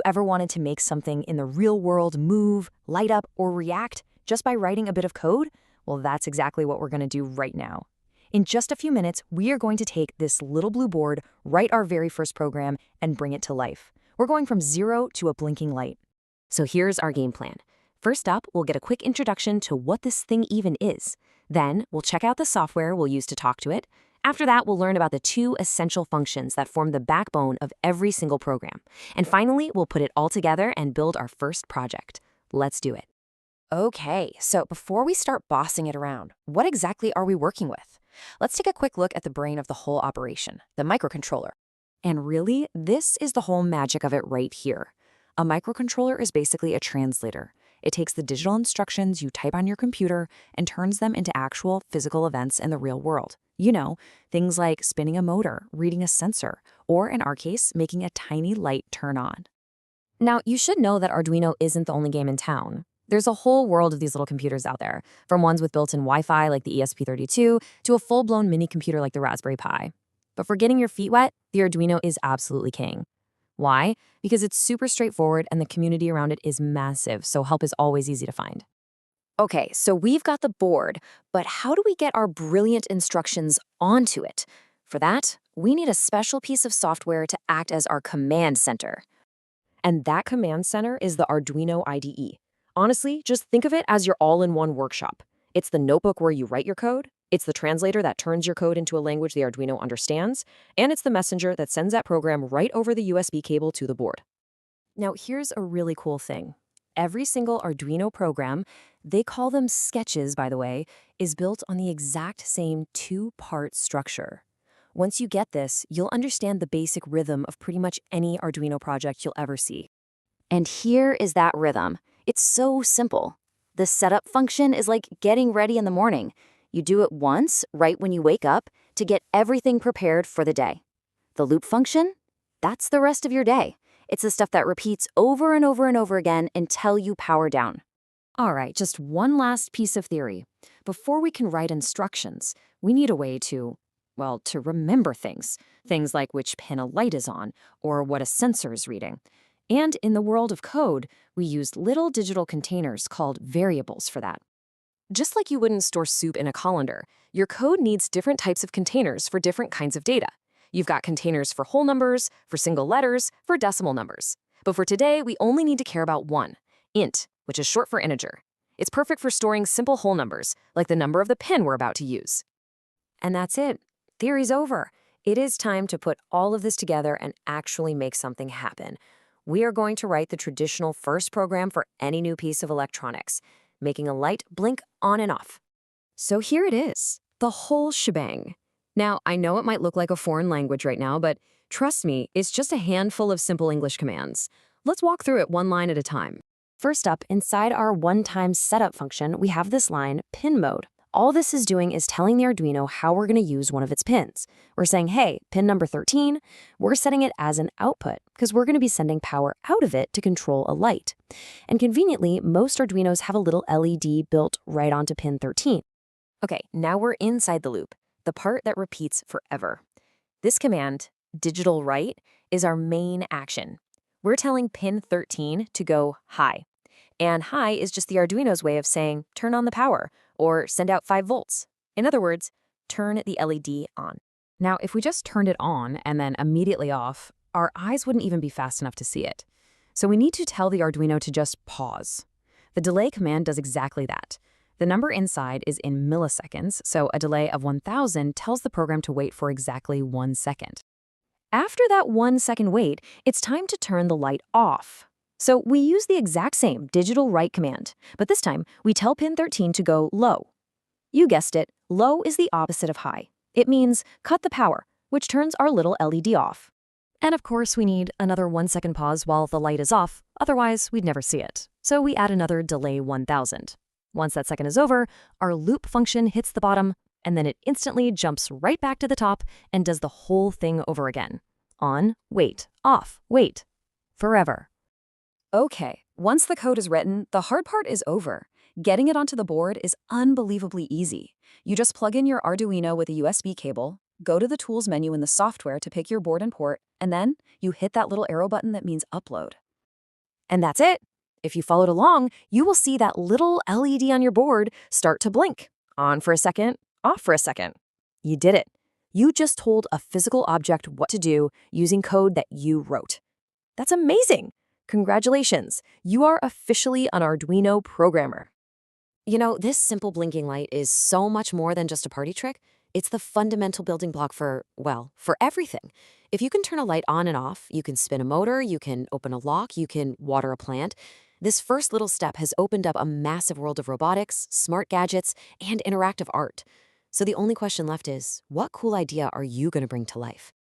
ever wanted to make something in the real world move, light up, or react just by writing a bit of code? Well, that's exactly what we're going to do right now. In just a few minutes, we are going to take this little blue board, write our very first program, and bring it to life. We're going from zero to a blinking light. So here's our game plan. First up, we'll get a quick introduction to what this thing even is. Then, we'll check out the software we'll use to talk to it. After that, we'll learn about the two essential functions that form the backbone of every single program. And finally, we'll put it all together and build our first project. Let's do it. Okay, so before we start bossing it around, what exactly are we working with? Let's take a quick look at the brain of the whole operation, the microcontroller. And really, this is the whole magic of it right here. A microcontroller is basically a translator. It takes the digital instructions you type on your computer and turns them into actual physical events in the real world. You know, things like spinning a motor, reading a sensor, or in our case, making a tiny light turn on. Now, you should know that Arduino isn't the only game in town. There's a whole world of these little computers out there, from ones with built-in Wi-Fi like the ESP32 to a full-blown mini computer like the Raspberry Pi. But for getting your feet wet, the Arduino is absolutely king. Why? Because it's super straightforward and the community around it is massive, so help is always easy to find. Okay, so we've got the board, but how do we get our brilliant instructions onto it? For that, we need a special piece of software to act as our command center. And that command center is the Arduino IDE. Honestly, just think of it as your all-in-one workshop. It's the notebook where you write your code, it's the translator that turns your code into a language the Arduino understands, and it's the messenger that sends that program right over the USB cable to the board. Now, here's a really cool thing. Every single Arduino program, they call them sketches, by the way, is built on the exact same two-part structure. Once you get this, you'll understand the basic rhythm of pretty much any Arduino project you'll ever see. And here is that rhythm. It's so simple. The setup function is like getting ready in the morning. You do it once, right when you wake up, to get everything prepared for the day. The loop function? That's the rest of your day. It's the stuff that repeats over and over and over again until you power down. All right, just one last piece of theory. Before we can write instructions, we need a way to remember things. Things like which pin a light is on, or what a sensor is reading. And in the world of code, we use little digital containers called variables for that. Just like you wouldn't store soup in a colander, your code needs different types of containers for different kinds of data. You've got containers for whole numbers, for single letters, for decimal numbers. But for today, we only need to care about one, int, which is short for integer. It's perfect for storing simple whole numbers, like the number of the pin we're about to use. And that's it. Theory's over. It is time to put all of this together and actually make something happen. We are going to write the traditional first program for any new piece of electronics, making a light blink on and off. So here it is, the whole shebang. Now, I know it might look like a foreign language right now, but trust me, it's just a handful of simple English commands. Let's walk through it one line at a time. First up, inside our one-time setup function, we have this line, pin mode. All this is doing is telling the Arduino how we're going to use one of its pins. We're saying, hey, pin number 13, we're setting it as an output because we're going to be sending power out of it to control a light. And conveniently, most Arduinos have a little LED built right onto pin 13. Okay, now we're inside the loop, the part that repeats forever. This command, digital write, is our main action. We're telling pin 13 to go high. And high is just the Arduino's way of saying turn on the power or send out 5 volts. In other words, turn the LED on. Now, if we just turned it on and then immediately off, our eyes wouldn't even be fast enough to see it. So we need to tell the Arduino to just pause. The delay command does exactly that. The number inside is in milliseconds, so a delay of 1000 tells the program to wait for exactly 1 second. After that 1 second wait, it's time to turn the light off. So we use the exact same digital write command, but this time we tell pin 13 to go low. You guessed it, low is the opposite of high. It means cut the power, which turns our little LED off. And of course we need another 1 second pause while the light is off, otherwise we'd never see it. So we add another delay 1000. Once that second is over, our loop function hits the bottom, and then it instantly jumps right back to the top and does the whole thing over again. On, wait, off, wait. Forever. Okay, once the code is written, the hard part is over. Getting it onto the board is unbelievably easy. You just plug in your Arduino with a USB cable, go to the Tools menu in the software to pick your board and port, and then you hit that little arrow button that means Upload. And that's it. If you followed along, you will see that little LED on your board start to blink. On for a second, off for a second. You did it. You just told a physical object what to do using code that you wrote. That's amazing. Congratulations. You are officially an Arduino programmer. You know, this simple blinking light is so much more than just a party trick. It's the fundamental building block for, well, for everything. If you can turn a light on and off, you can spin a motor, you can open a lock, you can water a plant. This first little step has opened up a massive world of robotics, smart gadgets, and interactive art. So the only question left is, what cool idea are you going to bring to life?